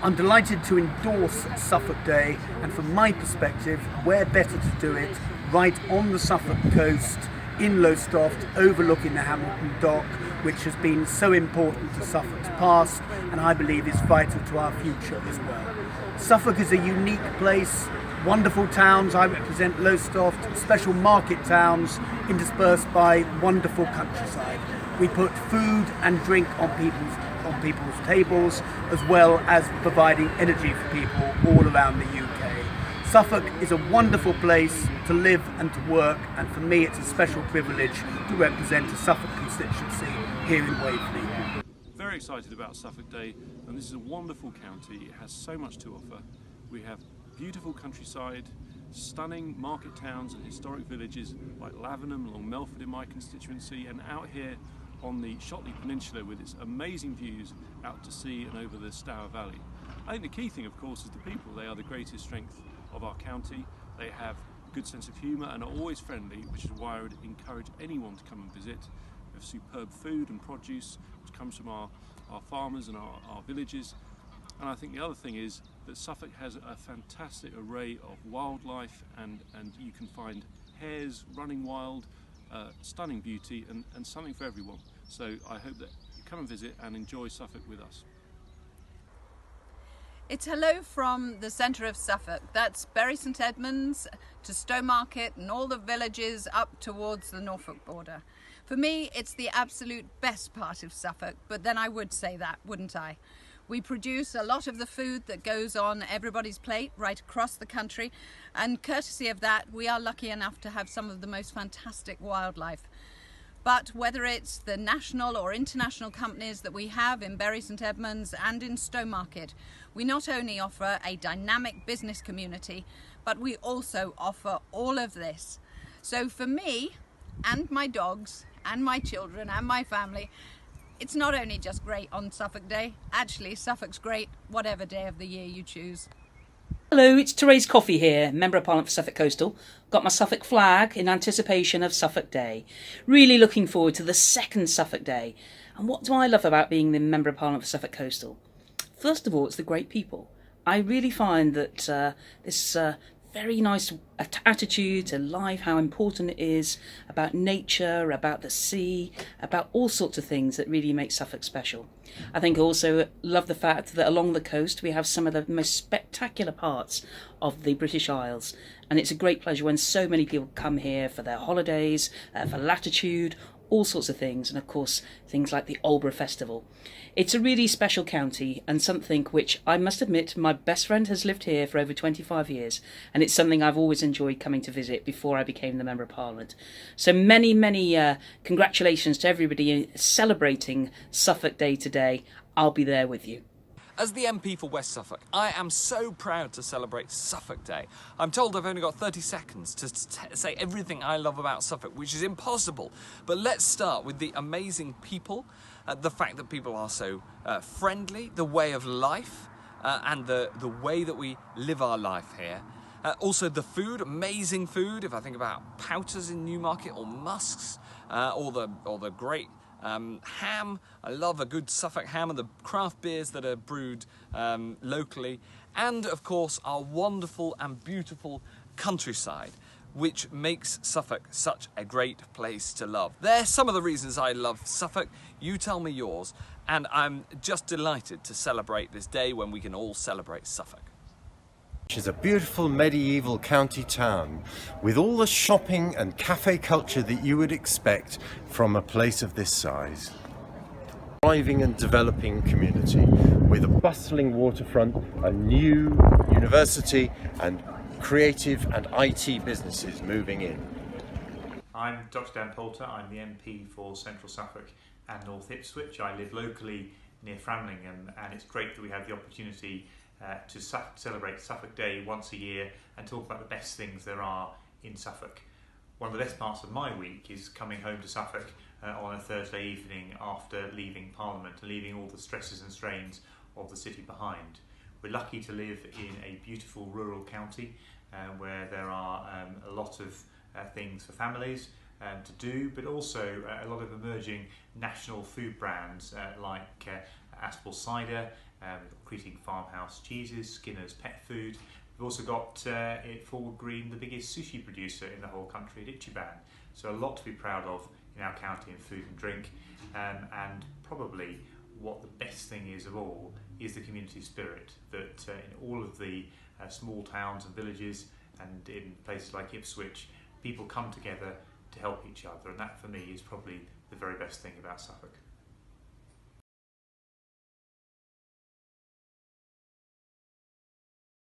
I'm delighted to endorse Suffolk Day, and from my perspective, where better to do it right on the Suffolk coast in Lowestoft, overlooking the Hamilton Dock, which has been so important to Suffolk's past and I believe is vital to our future as well. Suffolk is a unique place, wonderful towns. I represent Lowestoft, special market towns interspersed by wonderful countryside. We put food and drink on people's tables, as well as providing energy for people all around the UK. Suffolk is a wonderful place to live and to work, and for me it's a special privilege to represent a Suffolk constituency here in Waverley. Very excited about Suffolk Day, and this is a wonderful county. It has so much to offer. We have beautiful countryside, stunning market towns and historic villages like Lavenham along Melford in my constituency, and out here on the Shotley Peninsula with its amazing views out to sea and over the Stour Valley. I think the key thing, of course, is the people. They are the greatest strength of our county. They have a good sense of humour and are always friendly, which is why I would encourage anyone to come and visit. We have superb food and produce which comes from our farmers and our villages. And I think the other thing is that Suffolk has a fantastic array of wildlife, and you can find hares running wild, stunning beauty, and something for everyone. So I hope that you come and visit and enjoy Suffolk with us. It's hello from the centre of Suffolk. That's Bury St Edmunds to Stowmarket and all the villages up towards the Norfolk border. For me, it's the absolute best part of Suffolk, but then I would say that, wouldn't I? We produce a lot of the food that goes on everybody's plate right across the country, and courtesy of that, we are lucky enough to have some of the most fantastic wildlife. But whether it's the national or international companies that we have in Bury St Edmunds and in Stowmarket, we not only offer a dynamic business community, but we also offer all of this. So for me and my dogs and my children and my family, it's not only just great on Suffolk Day, actually Suffolk's great whatever day of the year you choose. Hello, it's Therese Coffey here, Member of Parliament for Suffolk Coastal. Got my Suffolk flag in anticipation of Suffolk Day. Really looking forward to the second Suffolk Day. And what do I love about being the Member of Parliament for Suffolk Coastal? First of all, it's the great people. I really find that this very nice attitude to life, how important it is about nature, about the sea, about all sorts of things that really make Suffolk special. I think also love the fact that along the coast we have some of the most spectacular parts of the British Isles, and it's a great pleasure when so many people come here for their holidays, for latitude, all sorts of things, and of course things like the Aldeburgh Festival. It's a really special county, and something which I must admit my best friend has lived here for over 25 years, and it's something I've always enjoyed coming to visit before I became the Member of Parliament. So many congratulations to everybody celebrating Suffolk Day today. I'll be there with you. As the MP for West Suffolk, I am so proud to celebrate Suffolk Day. I'm told I've only got 30 seconds to say everything I love about Suffolk, which is impossible. But let's start with the amazing people, the fact that people are so friendly, the way of life, and the way that we live our life here. Also the food, amazing food. If I think about Poulter's in Newmarket, or Musk's, or the great ham. I love a good Suffolk ham, and the craft beers that are brewed locally, and of course our wonderful and beautiful countryside, which makes Suffolk such a great place to love. They're some of the reasons I love Suffolk. You tell me yours, and I'm just delighted to celebrate this day when we can all celebrate Suffolk. Which is a beautiful medieval county town with all the shopping and cafe culture that you would expect from a place of this size. Thriving and developing community with a bustling waterfront, a new university, and creative and IT businesses moving in. I'm Dr. Dan Poulter. I'm the MP for Central Suffolk and North Ipswich. I live locally near Framlingham, and it's great that we have the opportunity to celebrate Suffolk Day once a year and talk about the best things there are in Suffolk. One of the best parts of my week is coming home to Suffolk on a Thursday evening after leaving Parliament and leaving all the stresses and strains of the city behind. We're lucky to live in a beautiful rural county where there are a lot of things for families to do, but also a lot of emerging national food brands like Aspel Cider Creting farmhouse cheeses, Skinner's pet food. We've also got at Forward Green, the biggest sushi producer in the whole country at Ichiban. So a lot to be proud of in our county in food and drink. And probably what the best thing is of all is the community spirit, that in all of the small towns and villages and in places like Ipswich, people come together to help each other, and that for me is probably the very best thing about Suffolk.